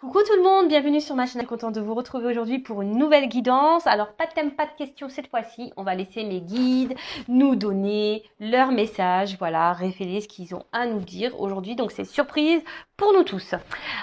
Coucou tout le monde, bienvenue sur ma chaîne, contente de vous retrouver aujourd'hui pour une nouvelle guidance. Alors pas de thème, pas de questions cette fois-ci, on va laisser mes guides nous donner leur message, voilà, révéler ce qu'ils ont à nous dire aujourd'hui, donc c'est surprise pour nous tous.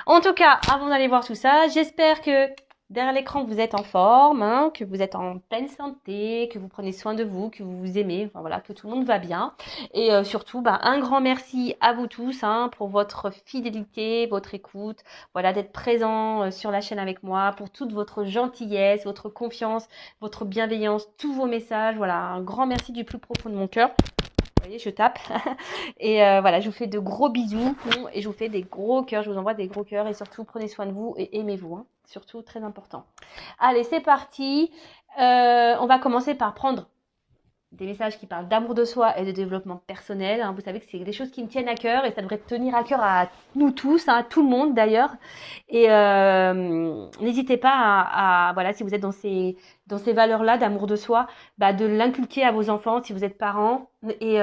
En tout cas, avant d'aller voir tout ça, j'espère que derrière l'écran vous êtes en forme, hein, que vous êtes en pleine santé, que vous prenez soin de vous, que vous vous aimez, enfin, voilà, que tout le monde va bien. Et surtout, un grand merci à vous tous hein, pour votre fidélité, votre écoute, voilà, d'être présent sur la chaîne avec moi, pour toute votre gentillesse, votre confiance, votre bienveillance, tous vos messages. Voilà, un grand merci du plus profond de mon cœur. Vous voyez, je tape. Et voilà, je vous fais de gros bisous et je vous fais des gros cœurs. Je vous envoie des gros cœurs et surtout, prenez soin de vous et aimez-vous. Hein. Surtout, très important. Allez, c'est parti. On va commencer par prendre des messages qui parlent d'amour de soi et de développement personnel. Hein. Vous savez que c'est des choses qui me tiennent à cœur et ça devrait tenir à cœur à nous tous, hein, à tout le monde d'ailleurs. Et n'hésitez pas voilà, si vous êtes dans ces valeurs-là d'amour de soi, de l'inculquer à vos enfants si vous êtes parents et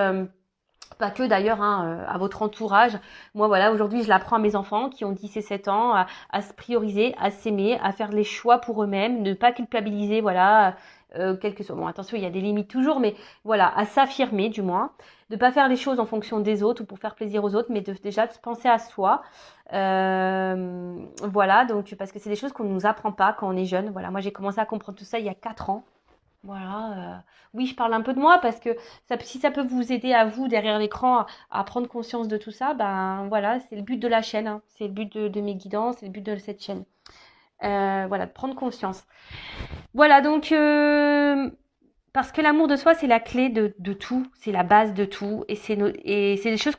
pas que d'ailleurs hein, à votre entourage. Moi voilà, aujourd'hui je l'apprends à mes enfants qui ont 10 et 7 ans à se prioriser, à s'aimer, à faire les choix pour eux-mêmes, ne pas culpabiliser, voilà, quel que soit. Bon attention, il y a des limites toujours, mais voilà, à s'affirmer du moins, de pas faire les choses en fonction des autres ou pour faire plaisir aux autres, mais déjà de penser à soi. Voilà, donc parce que c'est des choses qu'on ne nous apprend pas quand on est jeune. Voilà, moi j'ai commencé à comprendre tout ça il y a 4 ans. Voilà, oui, je parle un peu de moi parce que si ça peut vous aider à vous derrière l'écran à prendre conscience de tout ça, voilà, c'est le but de la chaîne, hein. C'est le but de mes guidances, c'est le but de cette chaîne. Voilà, de prendre conscience. Voilà, donc parce que l'amour de soi, c'est la clé de tout, c'est la base de tout, et c'est des choses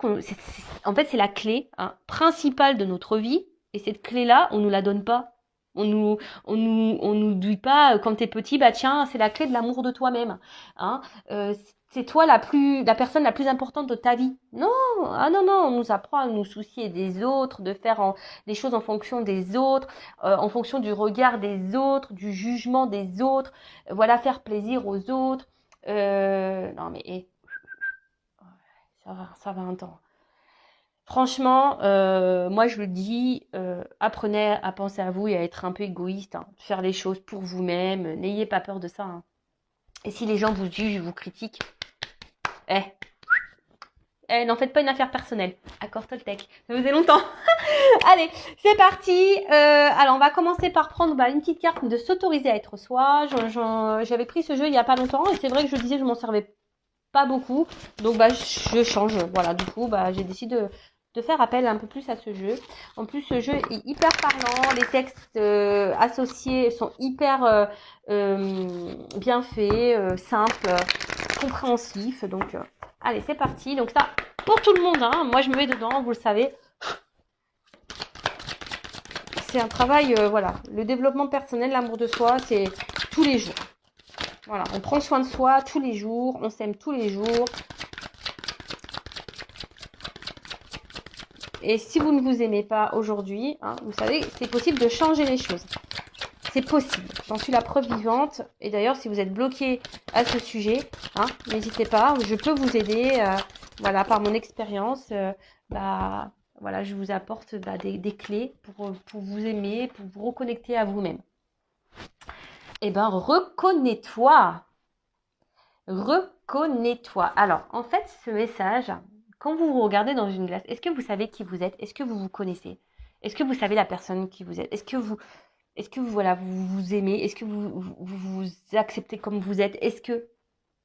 en fait, c'est la clé hein, principale de notre vie, et cette clé-là, on nous la donne pas. On nous dit pas quand t'es petit, tiens, c'est la clé de l'amour de toi-même. Hein. C'est toi la personne la plus importante de ta vie. Non, ah non, non, on nous apprend à nous soucier des autres, de faire les choses en fonction des autres, en fonction du regard des autres, du jugement des autres, voilà, faire plaisir aux autres. Non mais ça va un temps. Franchement, moi je le dis, apprenez à penser à vous et à être un peu égoïste, hein, faire les choses pour vous-même, n'ayez pas peur de ça. Hein. Et si les gens vous jugent, vous critiquent, eh, n'en faites pas une affaire personnelle. Accord Toltec, ça faisait longtemps. Allez, c'est parti. Alors on va commencer par prendre une petite carte de s'autoriser à être soi. J'avais pris ce jeu il y a pas longtemps et c'est vrai que je disais que je m'en servais pas beaucoup, donc je change. Voilà, du coup j'ai décidé de faire appel un peu plus à ce jeu. En plus, ce jeu est hyper parlant. Les textes associés sont hyper bien faits, simples, compréhensifs. Donc, allez, c'est parti. Donc ça, pour tout le monde. Hein. Moi, je me mets dedans, vous le savez. C'est un travail, voilà. Le développement personnel, l'amour de soi, c'est tous les jours. Voilà, on prend soin de soi tous les jours, on s'aime tous les jours. Et si vous ne vous aimez pas aujourd'hui, hein, vous savez, c'est possible de changer les choses. C'est possible. J'en suis la preuve vivante. Et d'ailleurs, si vous êtes bloqué à ce sujet, hein, n'hésitez pas. Je peux vous aider. Voilà, par mon expérience, voilà, je vous apporte des clés pour vous aimer, pour vous reconnecter à vous-même. Eh ben, reconnais-toi. Reconnais-toi. Alors, en fait, ce message, quand vous vous regardez dans une glace, est-ce que vous savez qui vous êtes? Est-ce que vous vous connaissez? Est-ce que vous savez la personne qui vous êtes? Est-ce que voilà, vous vous aimez? Est-ce que vous acceptez comme vous êtes? Est-ce que,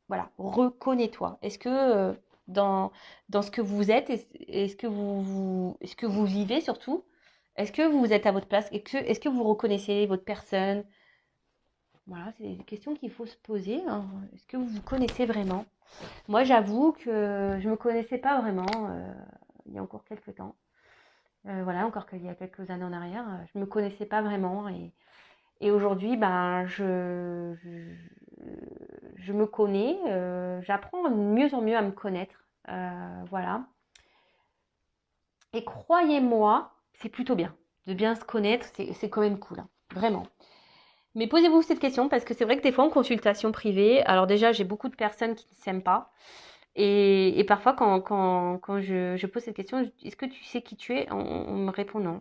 voilà, reconnais-toi. Est-ce que dans ce que vous êtes, est-ce que est-ce que vous vivez surtout? Est-ce que vous êtes à votre place? Est-ce que vous reconnaissez votre personne? Voilà, c'est des questions qu'il faut se poser. Hein. Est-ce que vous vous connaissez vraiment? Moi, j'avoue que je me connaissais pas vraiment il y a encore quelques temps. Voilà, encore qu'il y a quelques années en arrière, je me connaissais pas vraiment et aujourd'hui, je me connais, j'apprends de mieux en mieux à me connaître, voilà. Et croyez-moi, c'est plutôt bien de bien se connaître, c'est quand même cool, hein, vraiment. Mais posez-vous cette question parce que c'est vrai que des fois en consultation privée, alors déjà j'ai beaucoup de personnes qui ne s'aiment pas. Et parfois, quand je pose cette question, est-ce que tu sais qui tu es? On me répond non.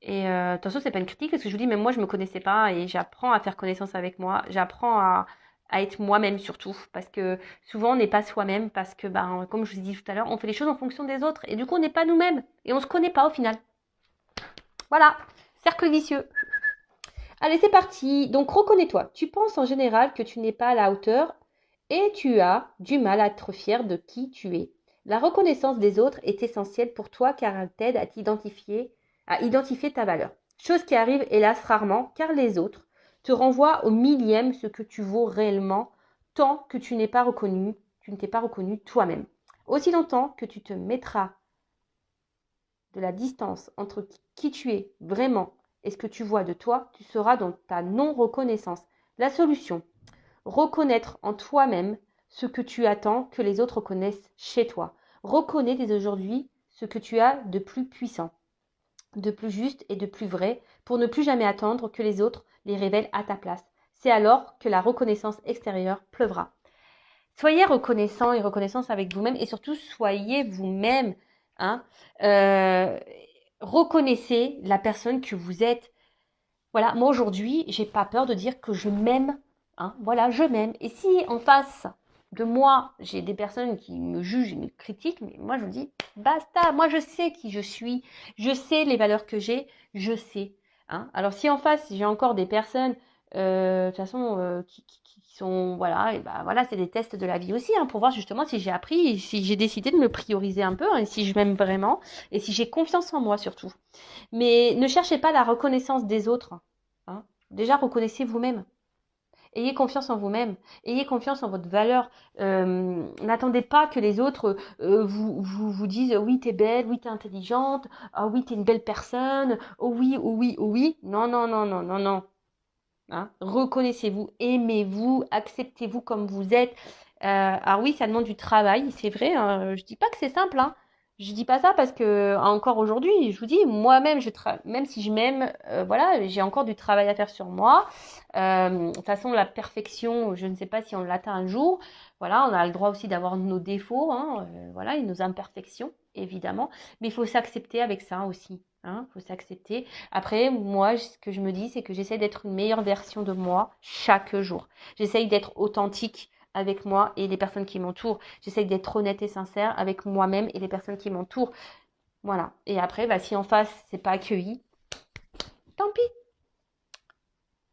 Et attention, c'est pas une critique parce que je vous dis, même moi, je me connaissais pas et j'apprends à faire connaissance avec moi. J'apprends à être moi-même surtout parce que souvent, on n'est pas soi-même parce que, ben, comme je vous ai dit tout à l'heure, on fait les choses en fonction des autres et du coup, on n'est pas nous-mêmes et on se connaît pas au final. Voilà, cercle vicieux. Allez, c'est parti. Donc, reconnais-toi. Tu penses en général que tu n'es pas à la hauteur et tu as du mal à être fier de qui tu es. La reconnaissance des autres est essentielle pour toi car elle t'aide à identifier ta valeur. Chose qui arrive hélas rarement car les autres te renvoient au millième ce que tu vaux réellement tant que tu ne t'es pas reconnu toi-même. Aussi longtemps que tu te mettras de la distance entre qui tu es vraiment et ce que tu vois de toi, tu seras dans ta non-reconnaissance. La solution, reconnaître en toi-même ce que tu attends que les autres reconnaissent chez toi. Reconnais dès aujourd'hui ce que tu as de plus puissant, de plus juste et de plus vrai pour ne plus jamais attendre que les autres les révèlent à ta place. C'est alors que la reconnaissance extérieure pleuvra. Soyez reconnaissant et reconnaissance avec vous-même et surtout soyez vous-même. Hein. Euh, Reconnaissez la personne que vous êtes. Voilà, moi aujourd'hui, j'ai pas peur de dire que je m'aime. Hein. Voilà, je m'aime. Et si en face de moi, j'ai des personnes qui me jugent et me critiquent, mais moi je vous dis, basta, moi je sais qui je suis, je sais les valeurs que j'ai, je sais. Hein. Alors si en face, j'ai encore des personnes, de toute façon, qui sont, voilà, et ben voilà, c'est des tests de la vie aussi, hein, pour voir justement si j'ai appris, et si j'ai décidé de me prioriser un peu, hein, et si je m'aime vraiment, et si j'ai confiance en moi surtout. Mais ne cherchez pas la reconnaissance des autres. Hein. Déjà, reconnaissez vous-même. Ayez confiance en vous-même. Ayez confiance en votre valeur. N'attendez pas que les autres vous disent oui, t'es belle, oui, t'es intelligente, ah oui, t'es une belle personne, oh oui, oh oui, oh oui. Non, non, non, non, non, non. Hein. Reconnaissez-vous, aimez-vous, acceptez-vous comme vous êtes. Alors oui, ça demande du travail, c'est vrai. Hein. Je dis pas que c'est simple. Hein. Je dis pas ça parce que encore aujourd'hui, je vous dis, moi-même, même si je m'aime, voilà, j'ai encore du travail à faire sur moi. De toute façon, la perfection, je ne sais pas si on l'atteint un jour. Voilà, on a le droit aussi d'avoir nos défauts, hein, voilà, et nos imperfections, évidemment. Mais il faut s'accepter avec ça aussi. Hein, faut s'accepter. Après, moi, ce que je me dis, c'est que j'essaie d'être une meilleure version de moi chaque jour. J'essaye d'être authentique avec moi et les personnes qui m'entourent. J'essaye d'être honnête et sincère avec moi-même et les personnes qui m'entourent. Voilà. Et après, bah, si en face, c'est pas accueilli, tant pis.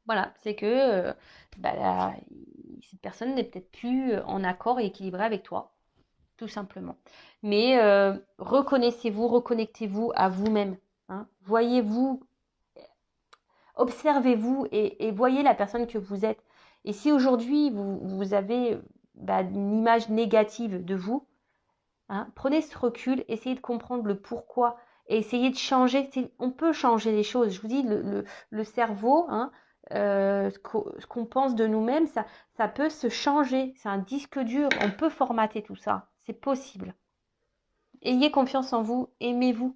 Voilà. C'est que cette personne n'est peut-être plus en accord et équilibrée avec toi, tout simplement. Mais reconnaissez-vous, reconnectez-vous à vous-même. Hein. Voyez-vous, observez-vous et voyez la personne que vous êtes. Et si aujourd'hui vous avez une image négative de vous, hein, prenez ce recul, essayez de comprendre le pourquoi et essayez de changer. On peut changer les choses. Je vous dis, le cerveau, hein, ce qu'on pense de nous-mêmes, ça peut se changer. C'est un disque dur. On peut formater tout ça. C'est possible. Ayez confiance en vous, aimez-vous.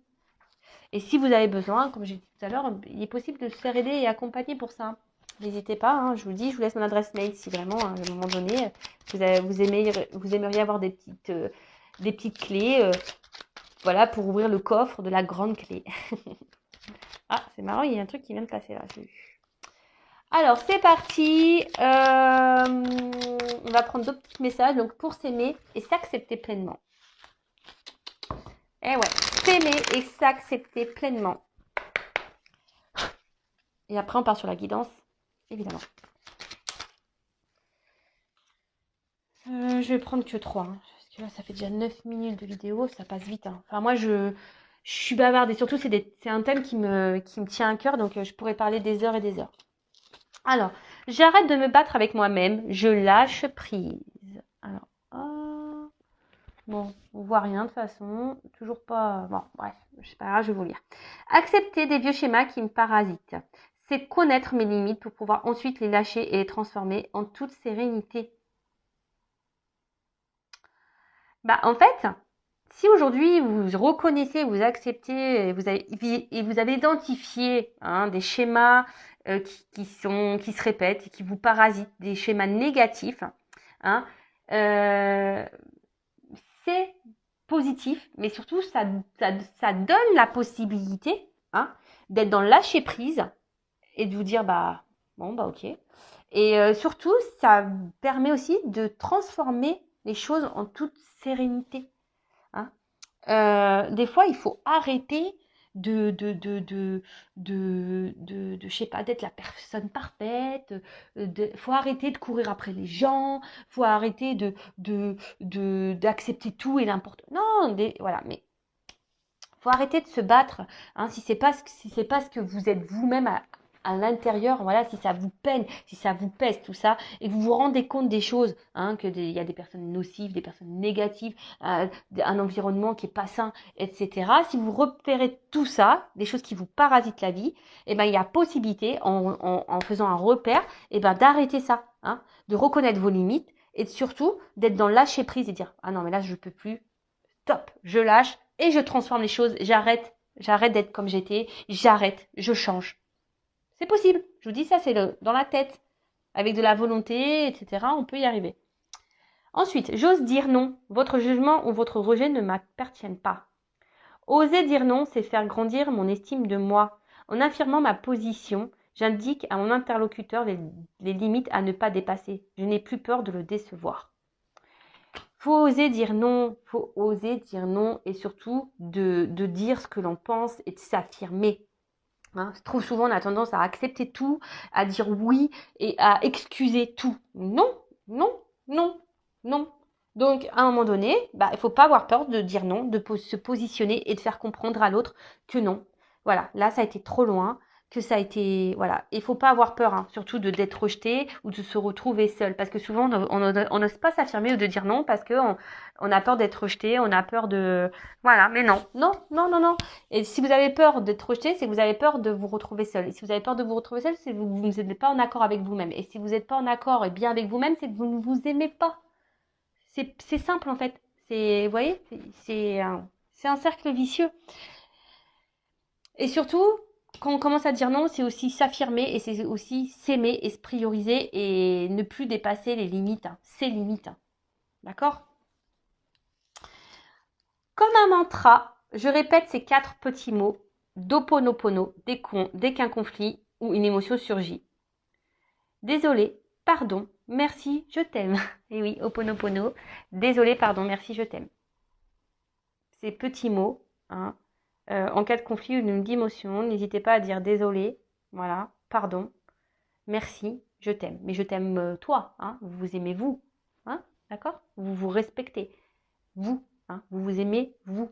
Et si vous avez besoin, comme j'ai dit tout à l'heure, il est possible de se faire aider et accompagner pour ça. N'hésitez pas, hein, je vous dis, je vous laisse mon adresse mail si vraiment, à un moment donné, vous aimeriez avoir des petites clés, voilà, pour ouvrir le coffre de la grande clé. Ah, c'est marrant, il y a un truc qui vient de passer là. Alors, c'est parti. On va prendre d'autres petits messages. Donc, pour s'aimer et s'accepter pleinement. Eh ouais, s'aimer et s'accepter pleinement. Et après, on part sur la guidance, évidemment. Je vais prendre que 3. Hein, parce que là, ça fait déjà 9 minutes de vidéo. Ça passe vite. Hein. Enfin, moi, je suis bavarde. Et surtout, c'est un thème qui me tient à cœur. Donc, je pourrais parler des heures et des heures. Alors, j'arrête de me battre avec moi-même. Je lâche prise. Alors, bon, on voit rien de toute façon. Toujours pas... Bon, bref, c'est pas grave, je vais vous lire. Accepter des vieux schémas qui me parasitent. C'est connaître mes limites pour pouvoir ensuite les lâcher et les transformer en toute sérénité. Bah, en fait, si aujourd'hui vous reconnaissez, vous acceptez, et vous avez identifié des schémas qui se répètent et qui vous parasitent, des schémas négatifs, hein, c'est positif, mais surtout ça donne la possibilité d'être dans le lâcher prise et de vous dire, bah, bon, bah, ok. Et surtout, ça permet aussi de transformer les choses en toute sérénité. Hein. Des fois, il faut arrêter je sais pas, d'être la personne parfaite. Faut arrêter de courir après les gens. Faut arrêter d'accepter tout et n'importe. Non, voilà, mais faut arrêter de se battre. Hein, si c'est pas ce que vous êtes vous-même à l'intérieur, voilà, si ça vous peine, si ça vous pèse, tout ça, et que vous vous rendez compte des choses, hein, il y a des personnes nocives, des personnes négatives, un environnement qui est pas sain, etc. Si vous repérez tout ça, des choses qui vous parasitent la vie, eh ben, il y a possibilité, en faisant un repère, eh ben, d'arrêter ça, hein, de reconnaître vos limites, et surtout d'être dans le lâcher prise et dire, ah non, mais là, je peux plus, stop, je lâche, et je transforme les choses, j'arrête d'être comme j'étais, j'arrête, je change. C'est possible. Je vous dis ça, c'est dans la tête. Avec de la volonté, etc., on peut y arriver. Ensuite, j'ose dire non. Votre jugement ou votre rejet ne m'appartiennent pas. Oser dire non, c'est faire grandir mon estime de moi. En affirmant ma position, j'indique à mon interlocuteur les limites à ne pas dépasser. Je n'ai plus peur de le décevoir. Faut oser dire non, et surtout de dire ce que l'on pense et de s'affirmer. Hein, trop souvent, on a tendance à accepter tout, à dire oui et à excuser tout. Non, non, non, non. Donc, à un moment donné, bah, il ne faut pas avoir peur de dire non, de se positionner et de faire comprendre à l'autre que non. Voilà, là, ça a été trop loin, que ça a été... Voilà, il ne faut pas avoir peur, hein, surtout d'être rejeté ou de se retrouver seul. Parce que souvent, on n'ose pas s'affirmer ou de dire non parce qu'on a peur d'être rejeté, on a peur de... Voilà, mais non, non, non, non, non. Et si vous avez peur d'être rejeté, c'est que vous avez peur de vous retrouver seul. Et si vous avez peur de vous retrouver seul, c'est que vous n'êtes pas en accord avec vous-même. Et si vous n'êtes pas en accord et bien avec vous-même, c'est que vous ne vous aimez pas. C'est simple en fait. Vous voyez, c'est un cercle vicieux. Et surtout, quand on commence à dire non, c'est aussi s'affirmer et c'est aussi s'aimer et se prioriser et ne plus dépasser les limites, hein, ses limites. Hein. D'accord ? Comme un mantra, je répète ces 4 petits mots d'Ho'oponopono dès qu'un conflit ou une émotion surgit. Désolé, pardon, merci, je t'aime. Et oui, Ho'oponopono, désolé, pardon, merci, je t'aime. Ces petits mots, hein, en cas de conflit ou d'une émotion, n'hésitez pas à dire désolé, voilà, pardon, merci, je t'aime. Mais je t'aime toi, hein, vous vous aimez vous, hein, d'accord ? Vous vous respectez, vous, hein, vous vous aimez vous.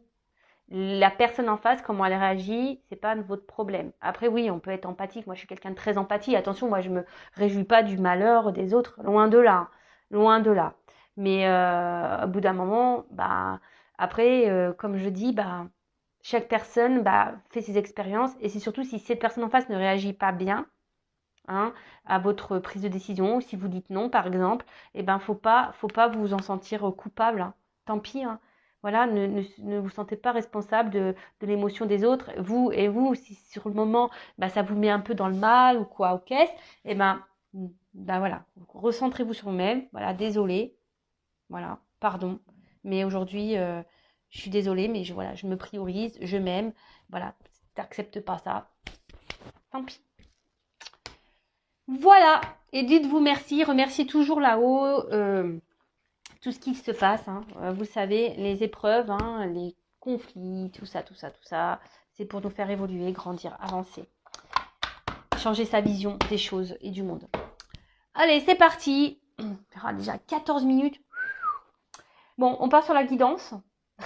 La personne en face, comment elle réagit, c'est pas votre problème. Après, oui, on peut être empathique. Moi, je suis quelqu'un de très empathique. Attention, moi, je me réjouis pas du malheur des autres. Loin de là. Loin de là. Mais au bout d'un moment, bah, après, comme je dis, bah, chaque personne fait ses expériences. Et c'est surtout si cette personne en face ne réagit pas bien, hein, à votre prise de décision, ou si vous dites non, par exemple, eh ben, faut pas vous en sentir coupable. Hein. Tant pis, hein. Voilà, ne vous sentez pas responsable de l'émotion des autres. Vous, si sur le moment, ça vous met un peu dans le mal ou quoi, ok, eh ben voilà, recentrez-vous sur vous-même. Voilà, désolé, voilà, pardon. Mais aujourd'hui, je suis désolée, mais je me priorise, je m'aime. Voilà, si t'acceptes pas ça, tant pis. Voilà, et dites-vous merci, remerciez toujours là-haut tout ce qui se passe. Hein. Vous savez, les épreuves, hein, les conflits, tout ça, c'est pour nous faire évoluer, grandir, avancer, changer sa vision des choses et du monde. Allez, c'est parti. On fera déjà 14 minutes. Bon, on part sur la guidance.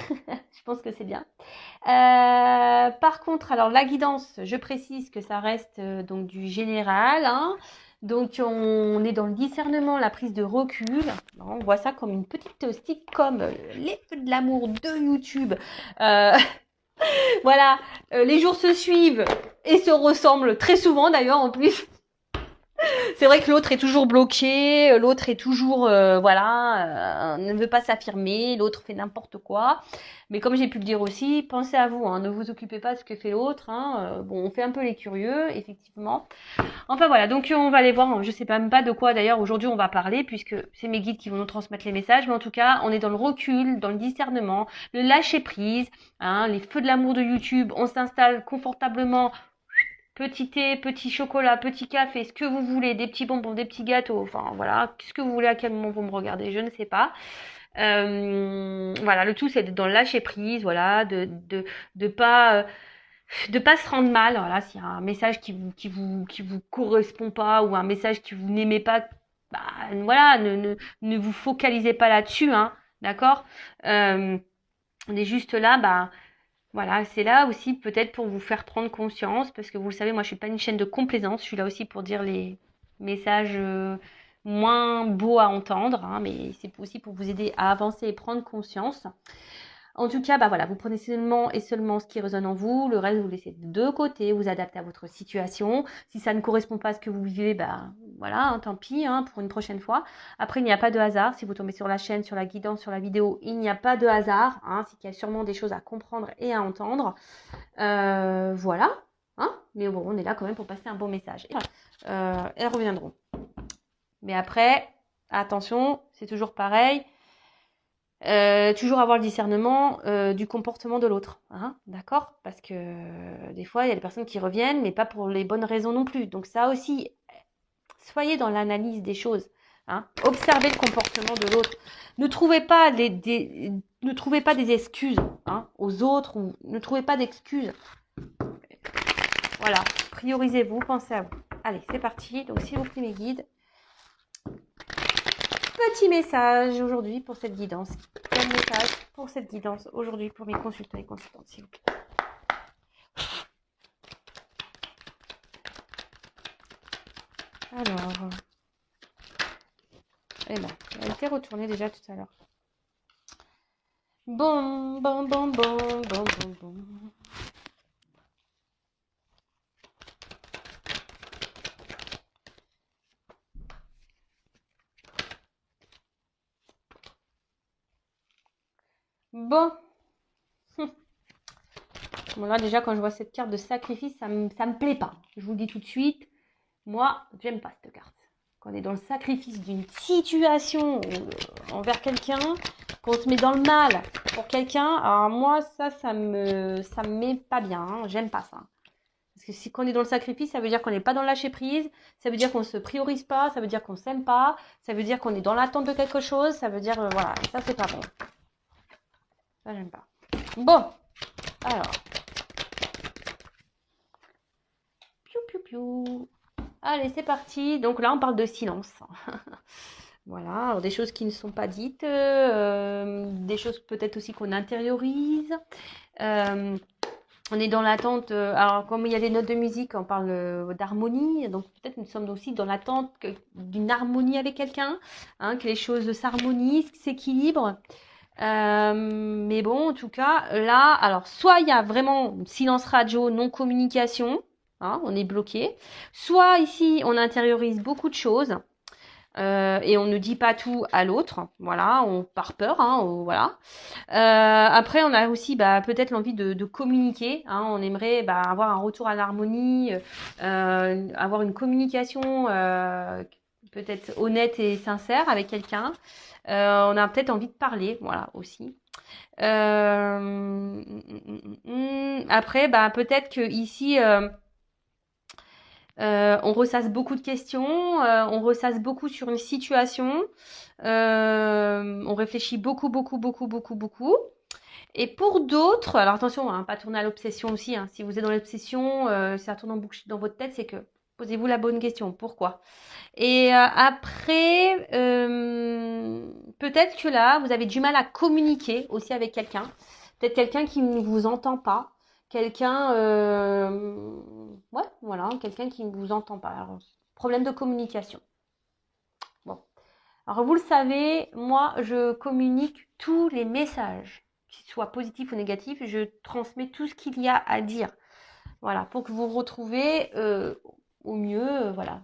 Je pense que c'est bien. Par contre, alors la guidance, je précise que ça reste donc du général. Hein. Donc, on est dans le discernement, la prise de recul. On voit ça comme une petite sitcom, les feux de l'amour de YouTube. Voilà, les jours se suivent et se ressemblent très souvent d'ailleurs en plus. C'est vrai que l'autre est toujours bloqué, l'autre est toujours, ne veut pas s'affirmer, l'autre fait n'importe quoi. Mais comme j'ai pu le dire aussi, pensez à vous, hein, ne vous occupez pas de ce que fait l'autre. Hein, bon, on fait un peu les curieux, effectivement. Enfin voilà, donc on va aller voir, je sais même pas de quoi d'ailleurs aujourd'hui on va parler, puisque c'est mes guides qui vont nous transmettre les messages. Mais en tout cas, on est dans le recul, dans le discernement, le lâcher prise, hein, les feux de l'amour de YouTube, on s'installe confortablement petit thé, petit chocolat, petit café, ce que vous voulez, des petits bonbons, des petits gâteaux, enfin voilà, ce que vous voulez, à quel moment vous me regardez, je ne sais pas. Voilà, le tout c'est d'être dans le lâcher prise, voilà, de pas se rendre mal, voilà, s'il y a un message qui vous correspond pas ou un message que vous n'aimez pas, bah, voilà, ne vous focalisez pas là-dessus, hein, d'accord. On est juste là, bah, voilà, c'est là aussi peut-être pour vous faire prendre conscience, parce que vous le savez, moi je suis pas une chaîne de complaisance, je suis là aussi pour dire les messages moins beaux à entendre, hein, mais c'est aussi pour vous aider à avancer et prendre conscience. En tout cas, bah voilà, vous prenez seulement et seulement ce qui résonne en vous, le reste vous laissez de côté, vous adaptez à votre situation. Si ça ne correspond pas à ce que vous vivez, bah voilà, hein, tant pis, hein, pour une prochaine fois. Après, il n'y a pas de hasard. Si vous tombez sur la chaîne, sur la guidance, sur la vidéo, il n'y a pas de hasard. Hein, c'est qu'il y a sûrement des choses à comprendre et à entendre. Voilà. Hein, mais bon, on est là quand même pour passer un bon message. Elles reviendront. Mais après, attention, c'est toujours pareil. Toujours avoir le discernement du comportement de l'autre, hein, d'accord? Parce que des fois, il y a des personnes qui reviennent, mais pas pour les bonnes raisons non plus. Donc ça aussi, soyez dans l'analyse des choses, hein. Observez le comportement de l'autre. Ne trouvez pas ne trouvez pas des excuses, hein, aux autres, ou ne trouvez pas d'excuses. Voilà, priorisez-vous, pensez à vous. Allez, c'est parti. Donc si vous prenez mes guides, petit message aujourd'hui pour cette guidance. Quel message pour cette guidance aujourd'hui pour mes consultants et consultantes, s'il vous plaît. Alors, eh ben, elle était retournée déjà tout à l'heure. Bon. Bon. Bon, là, déjà, quand je vois cette carte de sacrifice, ça me plaît pas. Je vous le dis tout de suite. Moi, j'aime pas cette carte. Quand on est dans le sacrifice d'une situation envers quelqu'un, qu'on se met dans le mal pour quelqu'un, alors moi, ça me met pas bien. Hein. J'aime pas ça. Parce que si on est dans le sacrifice, ça veut dire qu'on n'est pas dans le lâcher prise, ça veut dire qu'on ne se priorise pas, ça veut dire qu'on s'aime pas, ça veut dire qu'on est dans l'attente de quelque chose, ça veut dire, voilà, ça c'est pas bon. Ça, j'aime pas. Bon, alors. Piou. Allez, c'est parti. Donc là, on parle de silence. Voilà, alors des choses qui ne sont pas dites, des choses peut-être aussi qu'on intériorise. On est dans l'attente, alors comme il y a des notes de musique, on parle d'harmonie, donc peut-être nous sommes aussi dans l'attente d'une harmonie avec quelqu'un, hein, que les choses s'harmonisent, s'équilibrent. Mais bon, en tout cas, là, alors soit il y a vraiment silence radio, non-communication, hein, on est bloqué, soit ici on intériorise beaucoup de choses. Et on ne dit pas tout à l'autre, voilà, on par peur, hein, voilà. Après, on a aussi peut-être l'envie de communiquer, hein, on aimerait avoir un retour à l'harmonie, avoir une communication peut-être honnête et sincère avec quelqu'un. On a peut-être envie de parler, voilà, aussi. Après, peut-être que ici... on ressasse beaucoup de questions, on ressasse beaucoup sur une situation, on réfléchit beaucoup. Et pour d'autres, alors attention, hein, pas tourner à l'obsession aussi, hein, si vous êtes dans l'obsession, ça tourne en boucle dans votre tête, c'est que posez-vous la bonne question, pourquoi? Et après, peut-être que là, vous avez du mal à communiquer aussi avec quelqu'un, peut-être quelqu'un qui ne vous entend pas, quelqu'un, ouais, voilà, quelqu'un qui ne vous entend pas. Alors, problème de communication. Bon, alors vous le savez, moi, je communique tous les messages, qu'ils soient positifs ou négatifs, je transmets tout ce qu'il y a à dire. Voilà, pour que vous vous retrouvez au mieux, voilà.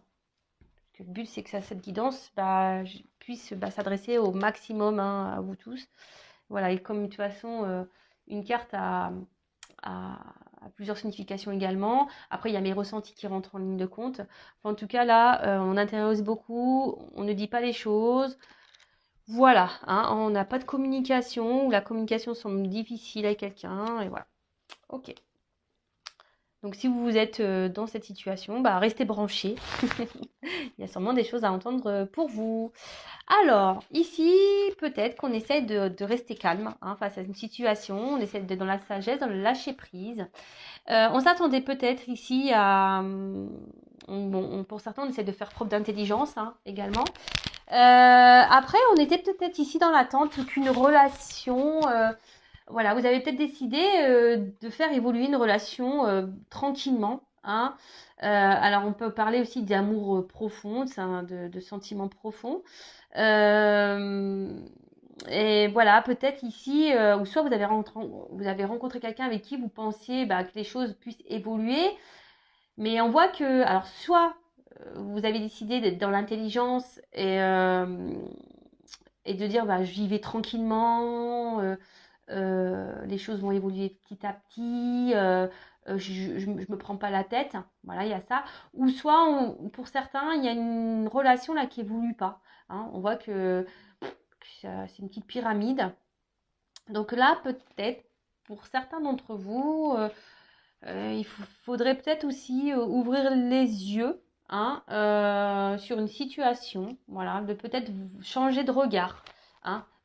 Le but, c'est que cette guidance puisse s'adresser au maximum, hein, à vous tous. Voilà, et comme de toute façon, une carte a plusieurs significations également. Après, il y a mes ressentis qui rentrent en ligne de compte. Enfin, en tout cas, là, on intériorise beaucoup, on ne dit pas les choses. Voilà, hein, on n'a pas de communication, ou la communication semble difficile avec quelqu'un, et voilà. Ok. Donc si vous êtes dans cette situation, bah, restez branchés. Il y a sûrement des choses à entendre pour vous. Alors, ici, peut-être qu'on essaie de rester calme face à une situation. On essaie d'être dans la sagesse, dans le lâcher prise. On s'attendait peut-être ici à... pour certains, on essaie de faire preuve d'intelligence également. Après, on était peut-être ici dans l'attente qu'une relation... voilà, vous avez peut-être décidé de faire évoluer une relation tranquillement. Alors, on peut parler aussi d'amour profond, de sentiments profonds. Et voilà, peut-être ici, ou soit vous avez rencontré quelqu'un avec qui vous pensiez que les choses puissent évoluer, mais on voit que, alors soit vous avez décidé d'être dans l'intelligence et de dire j'y vais tranquillement, les choses vont évoluer petit à petit, je me prends pas la tête, voilà, il y a ça. Ou soit, pour certains, il y a une relation là qui évolue pas. On voit que c'est une petite pyramide. Donc là, peut-être, pour certains d'entre vous, il faudrait peut-être aussi ouvrir les yeux sur une situation, voilà, de peut-être changer de regard,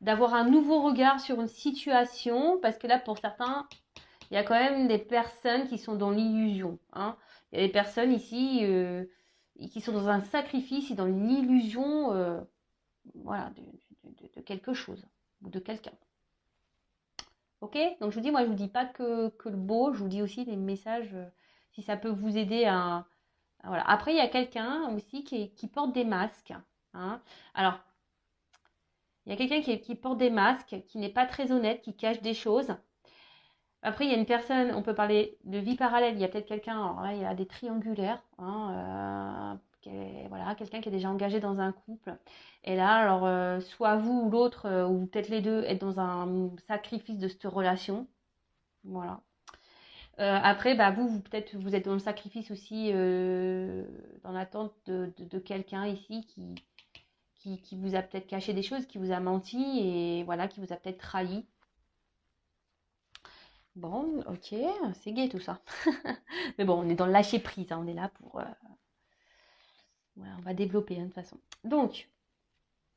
d'avoir un nouveau regard sur une situation, parce que là, pour certains, il y a quand même des personnes qui sont dans l'illusion. Il y a des personnes ici qui sont dans un sacrifice et dans l'illusion voilà, de quelque chose ou de quelqu'un. Ok? Donc je vous dis, moi je vous dis pas que le beau, je vous dis aussi des messages, si ça peut vous aider voilà. Après, il y a quelqu'un aussi qui porte des masques. Alors, il y a quelqu'un qui porte des masques, qui n'est pas très honnête, qui cache des choses. Après, il y a une personne, on peut parler de vie parallèle, il y a peut-être quelqu'un, alors là, il y a des triangulaires, voilà, quelqu'un qui est déjà engagé dans un couple. Et là, alors, soit vous ou l'autre, ou peut-être les deux, êtes dans un sacrifice de cette relation. Voilà. Après, vous peut-être, vous êtes dans le sacrifice aussi, dans l'attente de quelqu'un ici qui vous a peut-être caché des choses, qui vous a menti et voilà, qui vous a peut-être trahi. Bon, ok, c'est gai tout ça. Mais bon, on est dans le lâcher prise, on est là pour... voilà, on va développer de toute façon. Donc,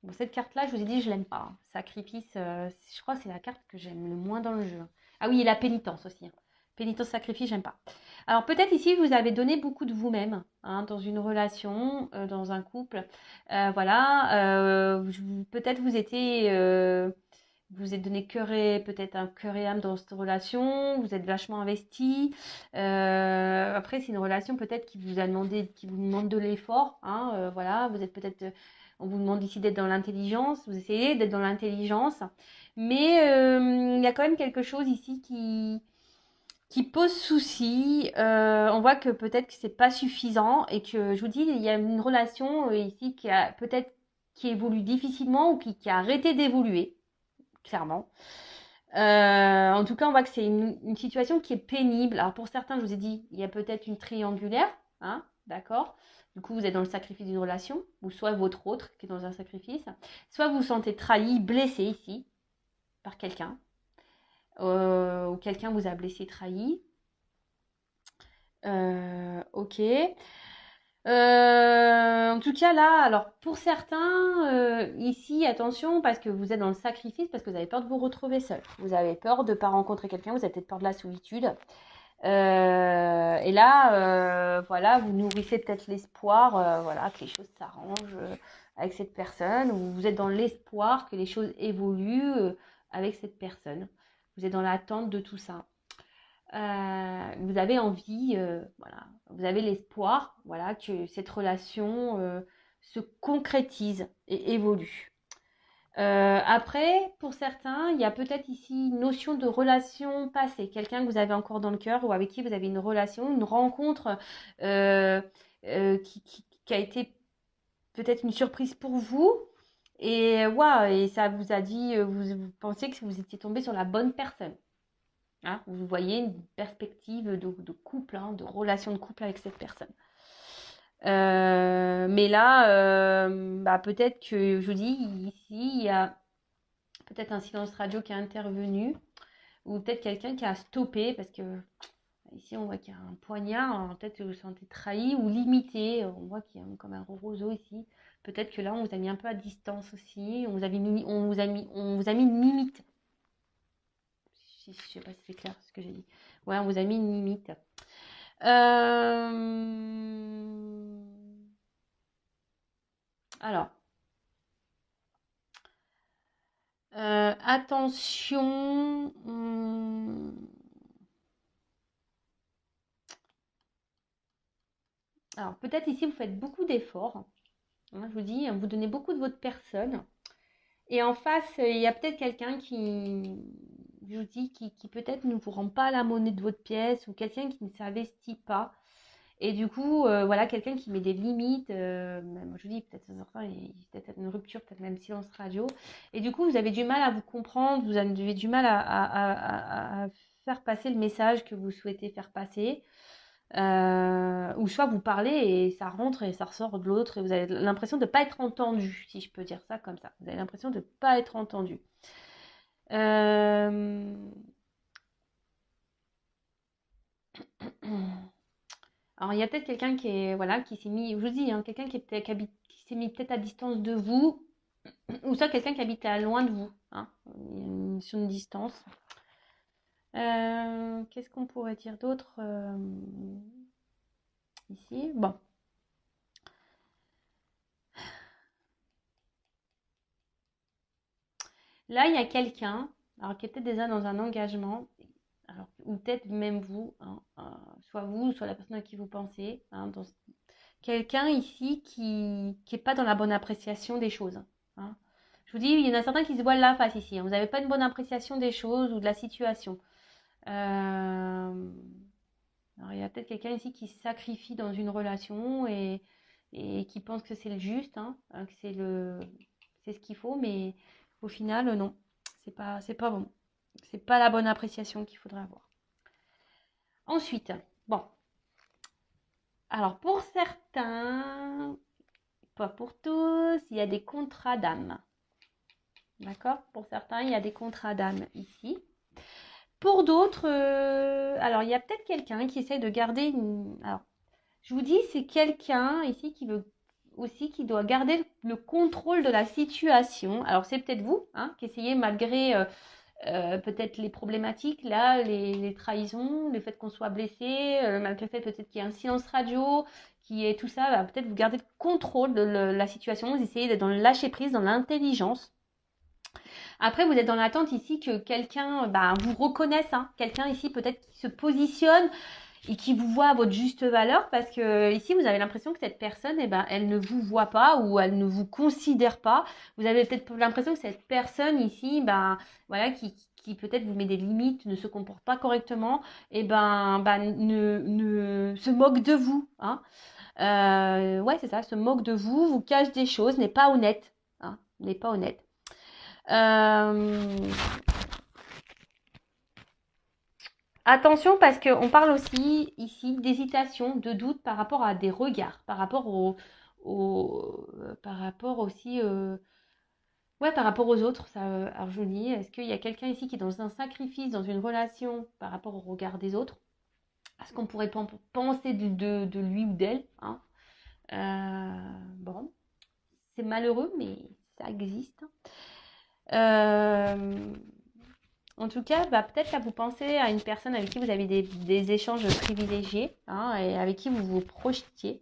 bon, cette carte-là, je vous ai dit, je l'aime pas. Sacrifice, je crois que c'est la carte que j'aime le moins dans le jeu. Ah oui, et la pénitence aussi. Pénitence, sacrifice, j'aime pas. Alors peut-être ici, vous avez donné beaucoup de vous-même dans une relation, dans un couple. Voilà, peut-être vous êtes donné peut-être un cœur et âme dans cette relation, vous êtes vachement investi. Après, c'est une relation peut-être qui vous demande de l'effort. Voilà, vous êtes peut-être, on vous demande ici d'être dans l'intelligence, vous essayez d'être dans l'intelligence, mais il y a quand même quelque chose ici qui pose souci. On voit que peut-être que c'est pas suffisant et que je vous dis, il y a une relation ici qui évolue difficilement ou qui a arrêté d'évoluer clairement. En tout cas, on voit que c'est une situation qui est pénible. Alors pour certains, je vous ai dit, il y a peut-être une triangulaire, d'accord. Du coup, vous êtes dans le sacrifice d'une relation, ou soit votre autre qui est dans un sacrifice, soit vous vous sentez trahi, blessé ici par quelqu'un, ou quelqu'un vous a blessé, trahi. Ok. En tout cas là, alors pour certains, ici, attention, parce que vous êtes dans le sacrifice, parce que vous avez peur de vous retrouver seul. Vous avez peur de ne pas rencontrer quelqu'un, vous avez peut-être peur de la solitude. Et là, voilà, vous nourrissez peut-être l'espoir, voilà, que les choses s'arrangent avec cette personne, ou vous êtes dans l'espoir que les choses évoluent avec cette personne. Vous êtes dans l'attente de tout ça. Vous avez envie, voilà, vous avez l'espoir, voilà, que cette relation se concrétise et évolue. Après, pour certains, il y a peut-être ici une notion de relation passée, quelqu'un que vous avez encore dans le cœur ou avec qui vous avez une relation, une rencontre qui a été peut-être une surprise pour vous. Et, et ça vous a dit, vous pensez que vous étiez tombé sur la bonne personne. Vous voyez une perspective de couple, de relation de couple avec cette personne. Mais là, peut-être que, je vous dis, ici, il y a peut-être un silence radio qui est intervenu, ou peut-être quelqu'un qui a stoppé, parce que ici, on voit qu'il y a un poignard. Alors, peut-être que vous vous sentez trahi ou limité. On voit qu'il y a comme un roseau ici. Peut-être que là, on vous a mis un peu à distance aussi. On vous a mis une limite. Je sais pas si c'est clair ce que j'ai dit. Ouais, on vous a mis une limite. Alors, attention. Alors, peut-être ici, vous faites beaucoup d'efforts. Hein, je vous dis, vous donnez beaucoup de votre personne. Et en face, il y a peut-être quelqu'un qui, je vous dis, qui peut-être ne vous rend pas la monnaie de votre pièce ou quelqu'un qui ne s'investit pas. Et du coup, voilà, quelqu'un qui met des limites. Moi, je vous dis, peut-être il y a peut-être une rupture, peut-être même silence radio. Et du coup, vous avez du mal à vous comprendre, vous avez du mal à faire passer le message que vous souhaitez faire passer. Ou soit vous parlez et ça rentre et ça ressort de l'autre et vous avez l'impression de ne pas être entendu, si je peux dire ça comme ça. Vous avez l'impression de ne pas être entendu. Alors il y a peut-être quelqu'un qui est voilà qui s'est mis, je vous dis, hein, quelqu'un qui s'est mis peut-être à distance de vous, ou soit quelqu'un qui habite à loin de vous, hein, sur une distance. Qu'est-ce qu'on pourrait dire d'autre ici? Bon. Là, il y a quelqu'un, alors qui est peut-être déjà dans un engagement, alors, ou peut-être même vous, hein, soit vous, soit la personne à qui vous pensez, hein, quelqu'un ici qui n'est pas dans la bonne appréciation des choses. Hein. Je vous dis, il y en a certains qui se voilent la face ici. Hein. Vous n'avez pas une bonne appréciation des choses ou de la situation. Alors, il y a peut-être quelqu'un ici qui se sacrifie dans une relation et qui pense que c'est le juste, hein, que c'est ce qu'il faut, mais au final, non, c'est pas bon. C'est pas la bonne appréciation qu'il faudrait avoir. Ensuite, bon. Alors, pour certains, pas pour tous, il y a des contrats d'âme. D'accord? Pour certains, il y a des contrats d'âme ici. Pour d'autres, alors il y a peut-être quelqu'un qui essaye de garder une. Alors, je vous dis, c'est quelqu'un ici qui veut aussi qui doit garder le contrôle de la situation. Alors, c'est peut-être vous, hein, qui essayez malgré peut-être les problématiques, là, les trahisons, le fait qu'on soit blessé, malgré le fait peut-être qu'il y ait un silence radio, qui est tout ça, bah, peut-être vous gardez le contrôle de la situation, vous essayez d'être dans le lâcher-prise, dans l'intelligence. Après, vous êtes dans l'attente ici que quelqu'un vous reconnaisse, hein, quelqu'un ici peut-être qui se positionne et qui vous voit à votre juste valeur, parce que ici vous avez l'impression que cette personne, elle ne vous voit pas ou elle ne vous considère pas. Vous avez peut-être l'impression que cette personne ici, voilà, qui peut-être vous met des limites, ne se comporte pas correctement, et ne se moque de vous. Hein. Ouais, c'est ça, se moque de vous, vous cache des choses, n'est pas honnête. Hein, n'est pas honnête. Attention parce qu'on parle aussi ici d'hésitation, de doute par rapport à des regards, par rapport par rapport aussi, ouais, par rapport aux autres. Ça, alors je vous dis, est-ce qu'il y a quelqu'un ici qui est dans un sacrifice, dans une relation par rapport au regard des autres? Est-ce qu'on pourrait penser de lui ou d'elle, hein? Bon, c'est malheureux, mais ça existe. En tout cas, peut-être que vous pensez à une personne avec qui vous avez des échanges privilégiés, hein, et avec qui vous vous projetiez.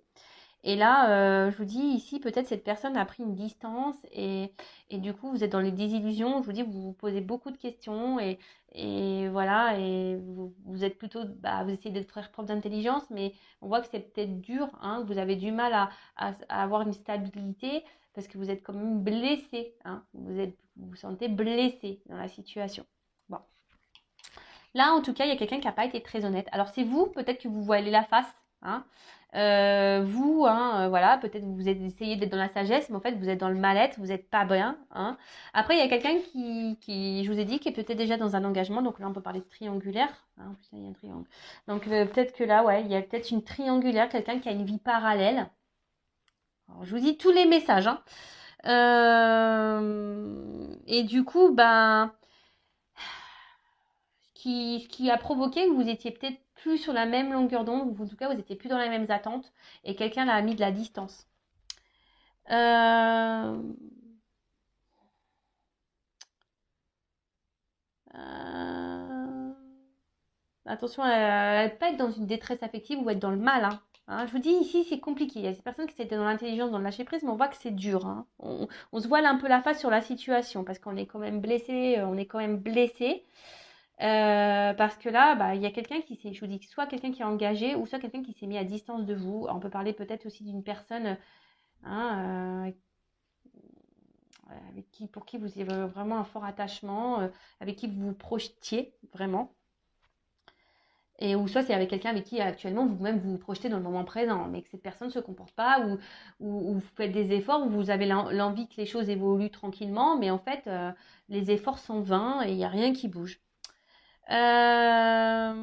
Et là, je vous dis ici, peut-être cette personne a pris une distance et du coup, vous êtes dans les désillusions. Je vous dis, vous vous posez beaucoup de questions et voilà, et vous êtes plutôt, vous essayez de faire preuve d'intelligence, mais on voit que c'est peut-être dur, hein, que vous avez du mal à avoir une stabilité parce que vous êtes quand même blessé, hein, vous vous sentez blessé dans la situation. Bon. Là, en tout cas, il y a quelqu'un qui n'a pas été très honnête. Alors, c'est vous, peut-être que vous voilez la face. Hein. Vous, hein, voilà, peut-être vous essayez d'être dans la sagesse, mais en fait, vous êtes dans le mal-être, vous n'êtes pas bien. Hein. Après, il y a quelqu'un qui, je vous ai dit, qui est peut-être déjà dans un engagement. Donc là, on peut parler de triangulaire. Hein. En plus, là, il y a un triangle. Donc, peut-être que là, ouais, il y a peut-être une triangulaire, quelqu'un qui a une vie parallèle. Alors, je vous dis tous les messages. Hein. Et du coup, ce qui a provoqué que vous étiez peut-être plus sur la même longueur d'onde, ou en tout cas, vous n'étiez plus dans les mêmes attentes, et quelqu'un l'a mis de la distance. Euh, euh, Attention à ne pas être dans une détresse affective ou être dans le mal. Hein, je vous dis, ici, c'est compliqué. Il y a ces personnes qui étaient dans l'intelligence, dans le lâcher-prise, mais on voit que c'est dur. Hein. On se voile un peu la face sur la situation parce qu'on est quand même blessé. On est quand même blessé. Parce que là, bah, il y a quelqu'un qui s'est, je vous dis, soit quelqu'un qui est engagé ou soit quelqu'un qui s'est mis à distance de vous. On peut parler peut-être aussi d'une personne hein, pour qui vous avez vraiment un fort attachement, avec qui vous vous projetiez vraiment. Et ou soit c'est avec quelqu'un avec qui actuellement vous-même vous vous projetez dans le moment présent, mais que cette personne ne se comporte pas, ou vous faites des efforts, ou vous avez l'envie que les choses évoluent tranquillement, mais en fait, les efforts sont vains et il n'y a rien qui bouge. Après,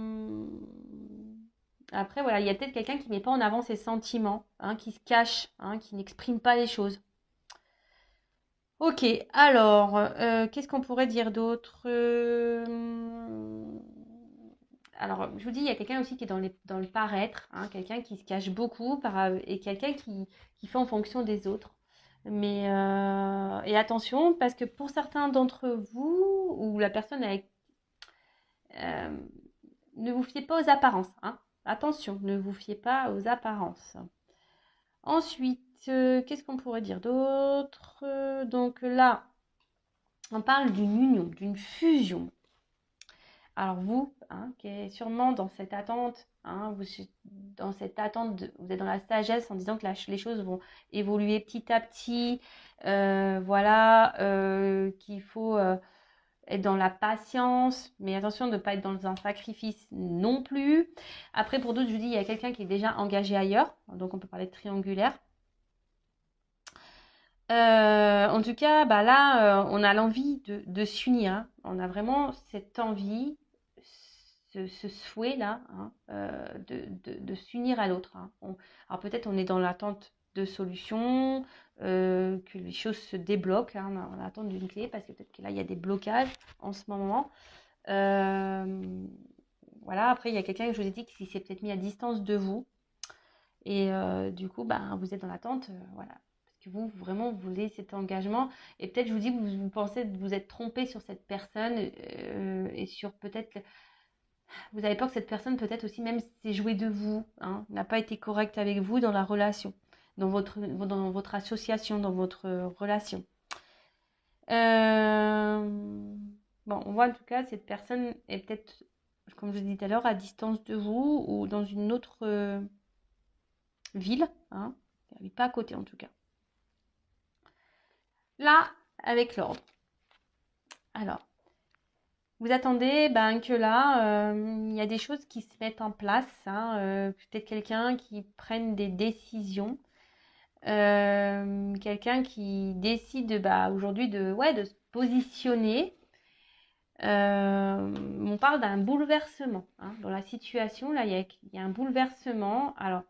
voilà, il y a peut-être quelqu'un qui ne met pas en avant ses sentiments, hein, qui se cache, hein, qui n'exprime pas les choses. Ok, alors, qu'est-ce qu'on pourrait dire d'autre Alors, je vous dis, il y a quelqu'un aussi qui est dans le paraître, hein, quelqu'un qui se cache beaucoup et quelqu'un qui fait en fonction des autres. Mais, et attention, parce que pour certains d'entre vous, ou la personne avec... euh, ne vous fiez pas aux apparences. Hein. Attention, ne vous fiez pas aux apparences. Ensuite, qu'est-ce qu'on pourrait dire d'autre Donc là, on parle d'une union, d'une fusion. Alors vous, hein, qui est sûrement dans cette attente, hein, vous êtes dans la sagesse en disant que les choses vont évoluer petit à petit, voilà, qu'il faut être dans la patience, mais attention de ne pas être dans un sacrifice non plus. Après, pour d'autres, je vous dis, il y a quelqu'un qui est déjà engagé ailleurs, donc on peut parler de triangulaire. En tout cas, bah là, on a l'envie de s'unir. Hein. On a vraiment cette envie, ce souhait-là, hein, de s'unir à l'autre. Hein. Alors peut-être on est dans l'attente de solutions, que les choses se débloquent. Hein, on est en attente d'une clé parce que peut-être que là, il y a des blocages en ce moment. Voilà, après, il y a quelqu'un que je vous ai dit qui s'est peut-être mis à distance de vous. Et du coup, bah, vous êtes dans l'attente, voilà. Parce que vous, vraiment, vous voulez cet engagement. Et peut-être, je vous dis, vous pensez que vous êtes trompé sur cette personne et sur peut-être... Vous avez peur que cette personne, peut-être aussi, même s'est jouée de vous, hein, n'a pas été correcte avec vous dans la relation, dans votre association, dans votre relation. Bon, on voit en tout cas, cette personne est peut-être, comme je vous disais tout à l'heure, à distance de vous ou dans une autre ville, hein. Elle n'est pas à côté en tout cas. Là, avec l'ordre. Alors, vous attendez que là, il y a des choses qui se mettent en place. Hein, peut-être quelqu'un qui prenne des décisions. Quelqu'un qui décide aujourd'hui de se positionner. On parle d'un bouleversement. Hein. Dans la situation, là, il y a un bouleversement. Alors,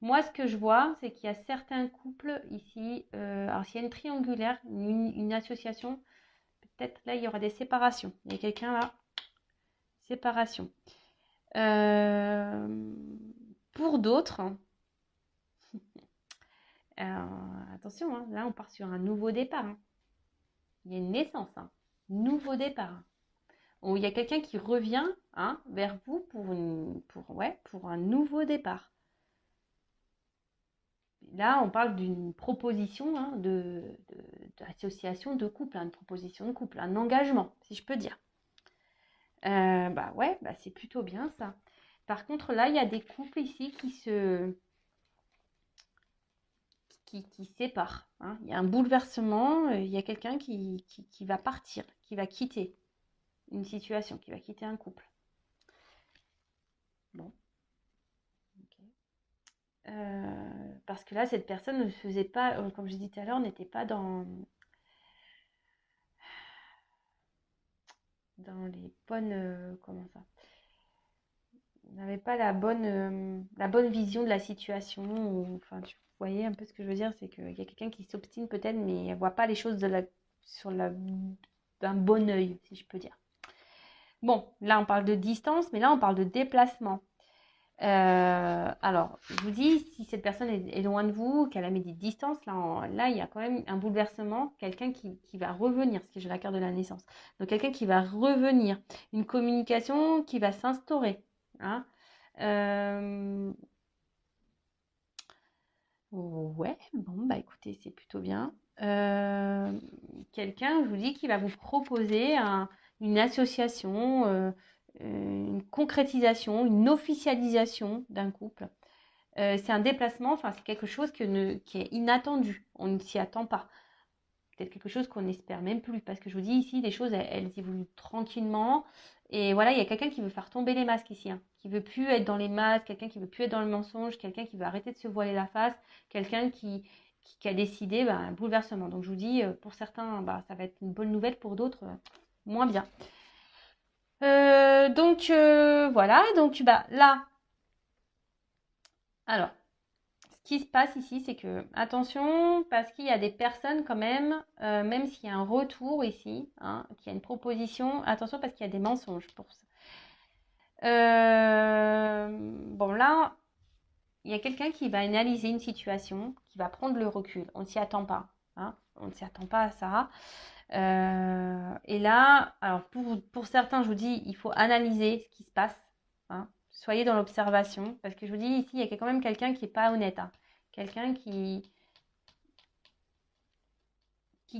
moi, ce que je vois, c'est qu'il y a certains couples ici. Alors, s'il y a une triangulaire, une association, peut-être là, il y aura des séparations. Il y a quelqu'un là, séparation. Pour d'autres, attention, hein, là, on part sur un nouveau départ. Hein. Il y a une naissance, hein, nouveau départ. Il y a quelqu'un qui revient hein, vers vous pour un nouveau départ. Là, on parle d'une proposition hein, d'association de couple, une proposition de couple, un engagement, si je peux dire. C'est plutôt bien ça. Par contre, là, il y a des couples ici qui séparent. Hein. Il y a un bouleversement, il y a quelqu'un qui va partir, qui va quitter une situation, qui va quitter un couple. Bon. Parce que là, cette personne ne faisait pas, comme je disais tout à l'heure, n'était pas dans les bonnes... comment ça n'avait pas la bonne vision de la situation. Enfin, vous voyez un peu ce que je veux dire, c'est qu'il y a quelqu'un qui s'obstine peut-être, mais elle ne voit pas les choses d'un bon œil, si je peux dire. Bon, là, on parle de distance, mais là, on parle de déplacement. Alors, je vous dis, si cette personne est loin de vous, qu'elle a mis des distances, là, il y a quand même un bouleversement, quelqu'un qui va revenir, parce que j'ai la carte de la naissance. Donc, quelqu'un qui va revenir, une communication qui va s'instaurer. Hein. Ouais, bon, bah écoutez, c'est plutôt bien. Quelqu'un, je vous dis, qui va vous proposer une association, une concrétisation, une officialisation d'un couple. C'est un déplacement, enfin, c'est quelque chose qui est inattendu. On ne s'y attend pas. Peut-être quelque chose qu'on n'espère même plus. Parce que je vous dis ici, les choses, elles évoluent tranquillement. Et voilà, il y a quelqu'un qui veut faire tomber les masques ici. Hein, qui veut plus être dans les masques, quelqu'un qui veut plus être dans le mensonge, quelqu'un qui veut arrêter de se voiler la face, quelqu'un qui a décidé un bouleversement. Donc je vous dis, pour certains, ça va être une bonne nouvelle, pour d'autres, moins bien. Voilà, donc là, alors, ce qui se passe ici, c'est que, attention, parce qu'il y a des personnes quand même s'il y a un retour ici, hein, qu'il y a une proposition, attention parce qu'il y a des mensonges pour ça. Bon, là, il y a quelqu'un qui va analyser une situation, qui va prendre le recul. On ne s'y attend pas. Hein, on ne s'y attend pas à ça. Et là, alors pour certains, je vous dis, il faut analyser ce qui se passe. Hein. Soyez dans l'observation. Parce que je vous dis, ici, il y a quand même quelqu'un qui n'est pas honnête. Hein. Quelqu'un qui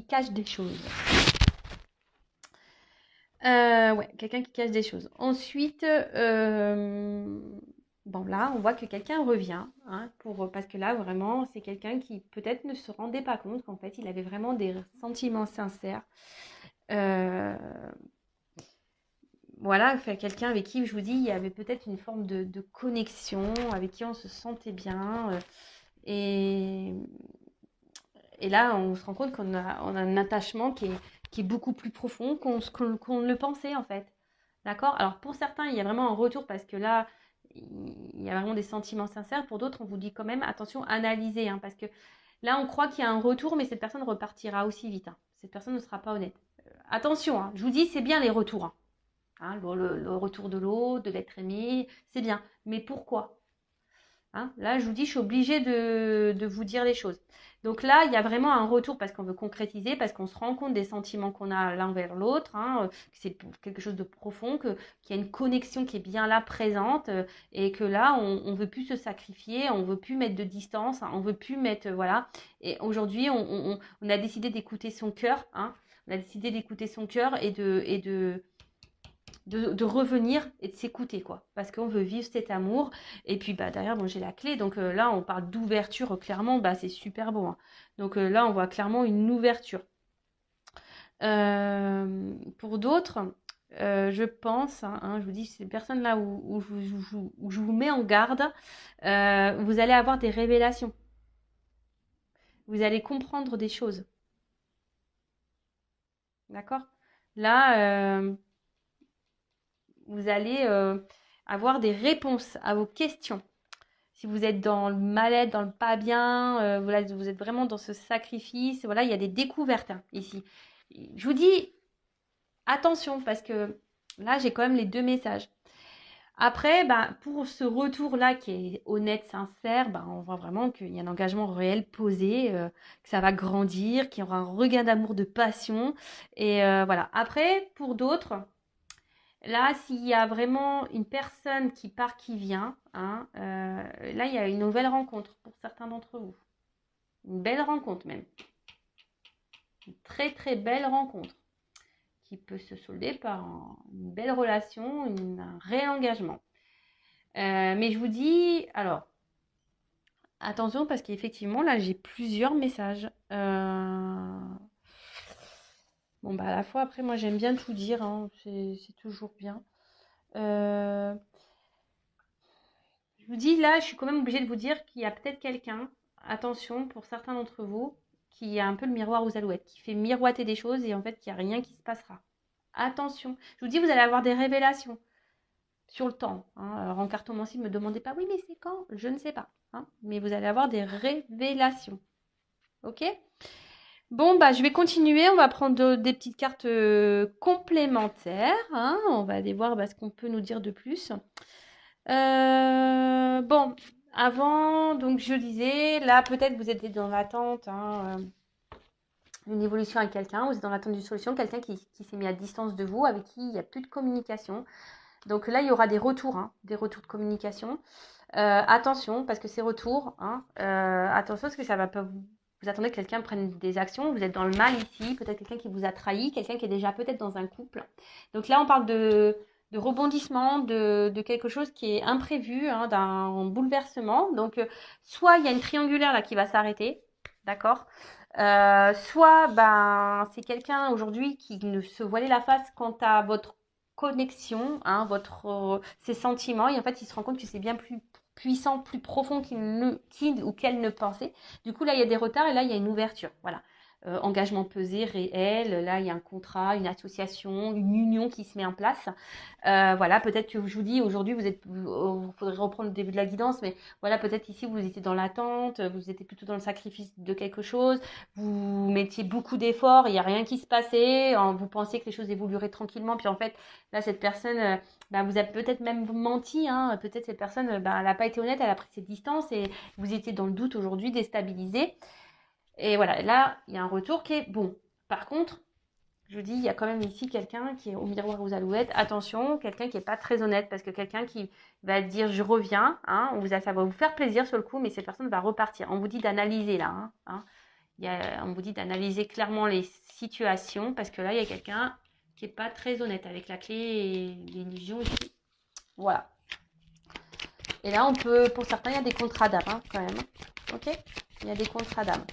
cache des choses. Ouais, quelqu'un qui cache des choses. Ensuite, bon là, on voit que quelqu'un revient, hein, parce que là, vraiment, c'est quelqu'un qui peut-être ne se rendait pas compte qu'en fait, il avait vraiment des sentiments sincères. Voilà, quelqu'un avec qui, je vous dis, il y avait peut-être une forme de connexion, avec qui on se sentait bien. Et, et là, on se rend compte qu'on a un attachement qui est beaucoup plus profond qu'on ne le pensait, en fait. D'accord? Alors, pour certains, il y a vraiment un retour parce que là, il y a vraiment des sentiments sincères. Pour d'autres, on vous dit quand même, attention, analysez, hein, parce que là, on croit qu'il y a un retour, mais cette personne repartira aussi vite. Hein. Cette personne ne sera pas honnête. Attention, hein, je vous dis, c'est bien les retours. Hein. Hein, le retour de l'autre, de l'être aimé, c'est bien. Mais pourquoi? Hein, là, je vous dis, je suis obligée de vous dire les choses. Donc là, il y a vraiment un retour parce qu'on veut concrétiser, parce qu'on se rend compte des sentiments qu'on a l'un vers l'autre, hein, que c'est quelque chose de profond, qu'il y a une connexion qui est bien là, présente, et que là, on ne veut plus se sacrifier, on ne veut plus mettre de distance, hein, on ne veut plus mettre... voilà. Et aujourd'hui, on a décidé d'écouter son cœur, hein, on a décidé d'écouter son cœur et de revenir et de s'écouter, quoi. Parce qu'on veut vivre cet amour. Et puis, derrière, bon, j'ai la clé. Donc là, on parle d'ouverture, clairement, c'est super beau. Hein. Donc là, on voit clairement une ouverture. Pour d'autres, je pense, hein, je vous dis, ces personnes-là où je vous mets en garde, vous allez avoir des révélations. Vous allez comprendre des choses. D'accord? Là, vous allez avoir des réponses à vos questions. Si vous êtes dans le mal-être, dans le pas bien, voilà, vous êtes vraiment dans ce sacrifice, voilà, il y a des découvertes hein, ici. Je vous dis attention parce que là, j'ai quand même les deux messages. Après, pour ce retour-là qui est honnête, sincère, on voit vraiment qu'il y a un engagement réel posé, que ça va grandir, qu'il y aura un regain d'amour, de passion. Et voilà. Après, pour d'autres, là, s'il y a vraiment une personne qui part, qui vient, hein, là, il y a une nouvelle rencontre pour certains d'entre vous. Une belle rencontre même. Une très très belle rencontre qui peut se solder par une belle relation, un réel engagement. Mais je vous dis, alors, attention parce qu'effectivement, là, j'ai plusieurs messages. Bon, à la fois, après, moi, j'aime bien tout dire, hein, c'est toujours bien. Je vous dis, là, je suis quand même obligée de vous dire qu'il y a peut-être quelqu'un, attention, pour certains d'entre vous, qui a un peu le miroir aux alouettes, qui fait miroiter des choses et en fait, il n'y a rien qui se passera. Attention. Je vous dis, vous allez avoir des révélations sur le temps. Hein. Alors, en cartomancie, ne me demandez pas, oui, mais c'est quand? Je ne sais pas. Hein. Mais vous allez avoir des révélations. Ok? Bon, bah, je vais continuer. On va prendre des petites cartes complémentaires, hein. On va aller voir bah, ce qu'on peut nous dire de plus. Bon, avant, donc je disais, là, peut-être vous êtes dans l'attente, hein, d'une évolution avec quelqu'un. Vous êtes dans l'attente d'une solution. Quelqu'un qui s'est mis à distance de vous, avec qui il n'y a plus de communication. Donc là, il y aura des retours, hein, des retours de communication. Attention, parce que ces retours, hein, attention, parce que ça va pas vous attendez que quelqu'un prenne des actions, vous êtes dans le mal ici, peut-être quelqu'un qui vous a trahi, quelqu'un qui est déjà peut-être dans un couple. Donc là, on parle de rebondissement, de quelque chose qui est imprévu, hein, d'un bouleversement. Donc, soit il y a une triangulaire là qui va s'arrêter, d'accord. Soit ben, c'est quelqu'un aujourd'hui qui ne se voilait la face quant à votre connexion, hein, ses sentiments, et en fait, il se rend compte que c'est bien plus puissant, plus profond qu'il ou qu'elle ne pensait. Du coup, là, il y a des retards et là, il y a une ouverture. Voilà. Engagement pesé, réel. Là, il y a un contrat, une association, une union qui se met en place. Voilà, peut-être que je vous dis, aujourd'hui, il faudrait reprendre le début de la guidance, mais voilà, peut-être ici, vous étiez dans l'attente, vous étiez plutôt dans le sacrifice de quelque chose, vous mettiez beaucoup d'efforts, il n'y a rien qui se passait, vous pensiez que les choses évolueraient tranquillement, puis en fait, là, cette personne, bah, vous a peut-être même menti, hein, peut-être cette personne, bah, elle n'a pas été honnête, elle a pris ses distances et vous étiez dans le doute aujourd'hui, déstabilisé. Et voilà, là, il y a un retour qui est bon. Par contre, je vous dis, il y a quand même ici quelqu'un qui est au miroir aux alouettes. Attention, quelqu'un qui n'est pas très honnête, parce que quelqu'un qui va dire je reviens, hein, ça va vous faire plaisir sur le coup, mais cette personne va repartir. On vous dit d'analyser là, hein. On vous dit d'analyser clairement les situations, parce que là, il y a quelqu'un qui n'est pas très honnête avec la clé et l'illusion ici. Voilà. Et là, pour certains, il y a des contrats d'âme, hein, quand même. Ok. Il y a des contrats d'âme.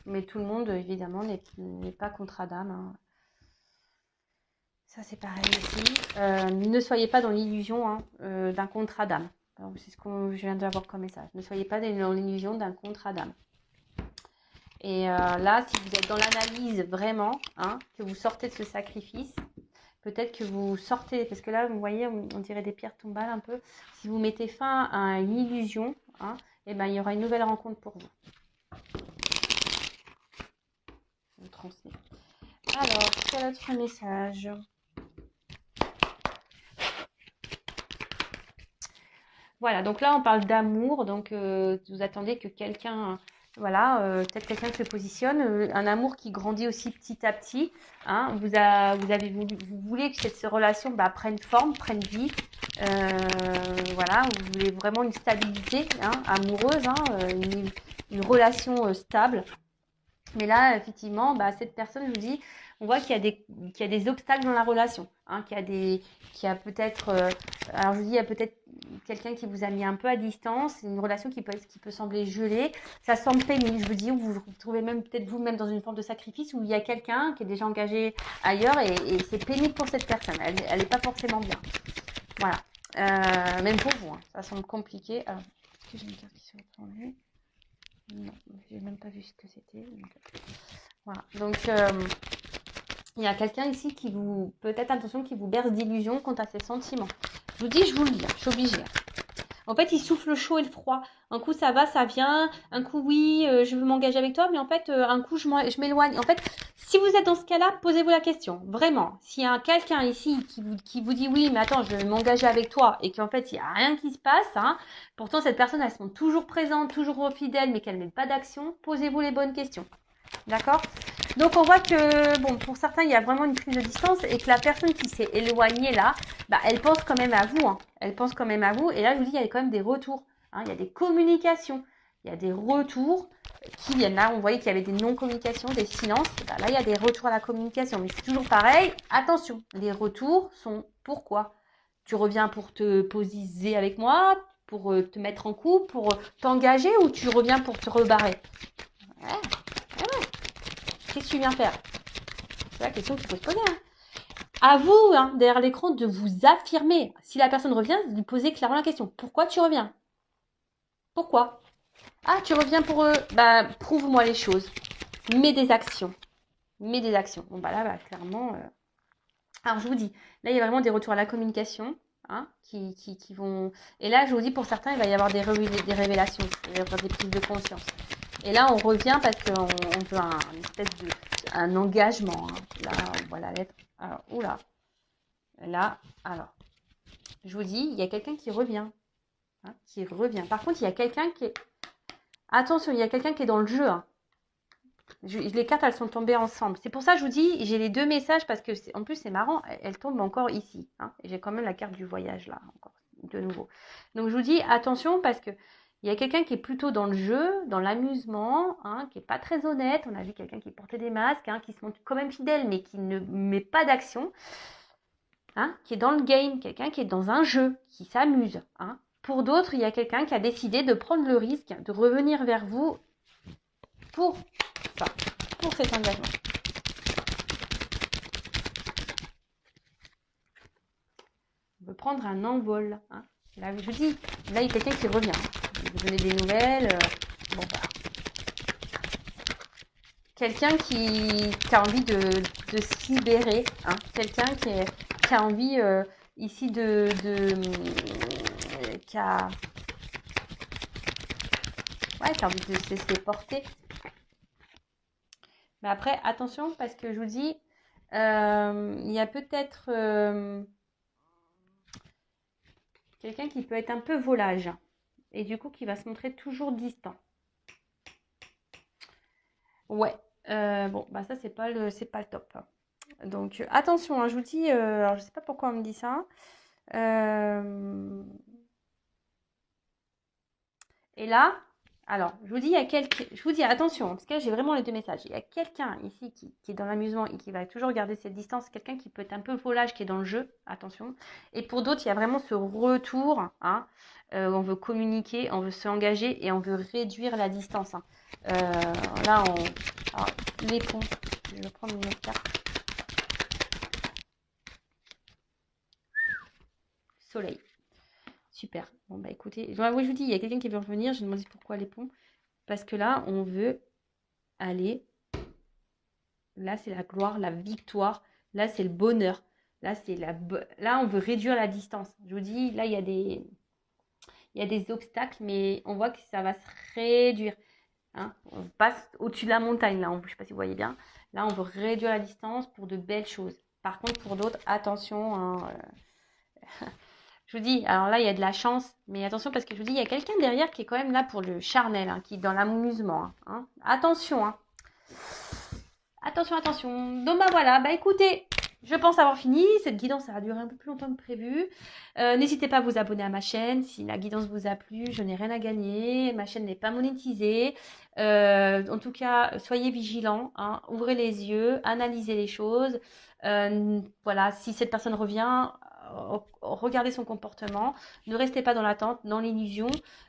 Mais tout le monde, évidemment, n'est pas contrat d'âme, hein. Ça, c'est pareil aussi. Ne soyez pas dans l'illusion, hein, d'un contrat d'âme. C'est ce que je viens d'avoir comme message. Ne soyez pas dans l'illusion d'un contrat d'âme. Et là, si vous êtes dans l'analyse vraiment, hein, que vous sortez de ce sacrifice, peut-être que vous sortez, parce que là, vous voyez, on dirait des pierres tombales un peu. Si vous mettez fin à une illusion, hein, et ben, il y aura une nouvelle rencontre pour vous. Je transmets. Alors, quel autre message ? Voilà, donc là, on parle d'amour. Donc, vous attendez que quelqu'un, voilà, peut-être quelqu'un se positionne. Un amour qui grandit aussi petit à petit, hein. Vous voulez que cette relation prenne forme, prenne vie. Voilà, vous voulez vraiment une stabilité, hein, amoureuse, hein, une relation stable. Mais là, effectivement, cette personne, je vous dis, on voit qu'il y a des obstacles dans la relation, hein, qu'il y a peut-être, alors je vous dis, il y a peut-être quelqu'un qui vous a mis un peu à distance, une relation qui peut sembler gelée, ça semble pénible, je vous dis, vous vous retrouvez même peut-être vous-même dans une forme de sacrifice où il y a quelqu'un qui est déjà engagé ailleurs et c'est pénible pour cette personne, elle n'est pas forcément bien. Voilà, même pour vous, hein, ça semble compliqué. Alors, est-ce que j'ai une carte qui se retournée ? Non, j'ai même pas vu ce que c'était. Voilà. Donc, il y a quelqu'un ici qui peut-être attention, qui vous berce d'illusions quant à ses sentiments. Je vous dis, je vous le dis, je suis obligée. En fait, il souffle le chaud et le froid. Un coup, ça va, ça vient. Un coup, oui, je veux m'engager avec toi. Mais en fait, un coup, je m'éloigne. En fait, si vous êtes dans ce cas-là, posez-vous la question. Vraiment. S'il y a quelqu'un ici qui vous dit oui, mais attends, je vais m'engager avec toi et qu'en fait, il n'y a rien qui se passe, hein, pourtant, cette personne, elle se montre toujours présente, toujours fidèle, mais qu'elle ne met pas d'action, posez-vous les bonnes questions. D'accord ? Donc, on voit que, bon, pour certains, il y a vraiment une prise de distance et que la personne qui s'est éloignée là, elle pense quand même à vous, hein. Elle pense quand même à vous. Et là, je vous dis, il y a quand même des retours, hein. Il y a des communications, il y a des retours qui viennent. Là, on voyait qu'il y avait des non-communications, des silences. Là, il y a des retours à la communication. Mais c'est toujours pareil. Attention, les retours sont pourquoi ? Tu reviens pour te posiser avec moi, pour te mettre en couple, pour t'engager, ou tu reviens pour te rebarrer ? Ouais. Qu'est-ce que tu viens faire ? C'est la question qu'il faut se poser, hein. À vous, hein, derrière l'écran, de vous affirmer. Si la personne revient, de lui poser clairement la question. Pourquoi tu reviens ? Pourquoi ? Ah, tu reviens pour eux. Prouve-moi les choses. Mets des actions. Mets des actions. Bon, là, clairement... Alors, je vous dis, là, il y a vraiment des retours à la communication. hein, qui vont... Et là, je vous dis, pour certains, il va y avoir des révélations, il va y avoir des prises de conscience. Et là, on revient parce qu'on veut une espèce de... un engagement. Hein. Là, on voit la lettre. Alors, oula. Là, alors, je vous dis, il y a quelqu'un qui revient. Hein, qui revient. Par contre, il y a quelqu'un qui est... Attention, il y a quelqu'un qui est dans le jeu. Hein. Les cartes, elles sont tombées ensemble. C'est pour ça que je vous dis, j'ai les deux messages parce que, en plus, c'est marrant, elles tombent encore ici. Hein, et j'ai quand même la carte du voyage là, encore, de nouveau. Donc, je vous dis, attention parce que il y a quelqu'un qui est plutôt dans le jeu, dans l'amusement, hein, qui n'est pas très honnête. On a vu quelqu'un qui portait des masques, hein, qui se montre quand même fidèle, mais qui ne met pas d'action. Hein, qui est dans le game, quelqu'un qui est dans un jeu, qui s'amuse. Hein. Pour d'autres, il y a quelqu'un qui a décidé de prendre le risque de revenir vers vous pour ça, pour cet engagement. On veut prendre un envol. Hein. Là, je vous dis, là, il y a quelqu'un qui revient. Hein. Vous donnez des nouvelles. Bon, voilà. Quelqu'un qui a envie de se libérer. Hein. Quelqu'un qui a envie ici qui a envie de se laisser porter. Mais après, attention, parce que je vous dis, il y a peut-être quelqu'un qui peut être un peu volage. Et du coup, qui va se montrer toujours distant. Ouais. Bon, bah ça, c'est pas le top. Donc, attention, hein, je vous dis, alors je sais pas pourquoi on me dit ça. Et là, alors, je vous dis, je vous dis, attention, parce que là, j'ai vraiment les deux messages. Il y a quelqu'un ici qui est dans l'amusement et qui va toujours garder cette distance. Quelqu'un qui peut être un peu volage, qui est dans le jeu, attention. Et pour d'autres, il y a vraiment ce retour, hein, on veut communiquer, on veut s'engager et on veut réduire la distance. Hein. Là, alors, les ponts, je vais prendre une autre carte. Soleil. Super. Bon, bah écoutez, oui, je vous dis, il y a quelqu'un qui veut revenir. Je me demande pourquoi les ponts. Parce que là, on veut aller. Là, c'est la gloire, la victoire. Là, c'est le bonheur. Là, là, on veut réduire la distance. Je vous dis, là, il y a des obstacles, mais on voit que ça va se réduire. Hein. On passe au-dessus de la montagne, là. Je ne sais pas si vous voyez bien. Là, on veut réduire la distance pour de belles choses. Par contre, pour d'autres, attention. Hein, je vous dis, alors là, il y a de la chance, mais attention parce que je vous dis, il y a quelqu'un derrière qui est quand même là pour le charnel, hein, qui est dans l'amusement. Hein. Attention, hein. Attention, attention. Donc, bah voilà, bah écoutez, je pense avoir fini. Cette guidance, ça a duré un peu plus longtemps que prévu. N'hésitez pas à vous abonner à ma chaîne. Si la guidance vous a plu, je n'ai rien à gagner. Ma chaîne n'est pas monétisée. En tout cas, soyez vigilants. Hein. Ouvrez les yeux, analysez les choses. Voilà, si cette personne revient, regardez son comportement. Ne restez pas dans l'attente, dans l'illusion.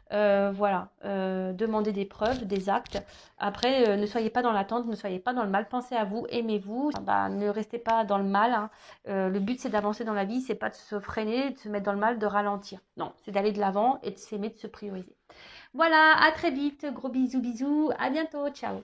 Voilà, demandez des preuves, des actes. Après, ne soyez pas dans l'attente, ne soyez pas dans le mal. Pensez à vous, aimez-vous. Bah, ne restez pas dans le mal. Hein. Le but, c'est d'avancer dans la vie. C'est pas de se freiner, de se mettre dans le mal, de ralentir. Non, c'est d'aller de l'avant et de s'aimer, de se prioriser. Voilà, à très vite. Gros bisous, bisous. À bientôt. Ciao.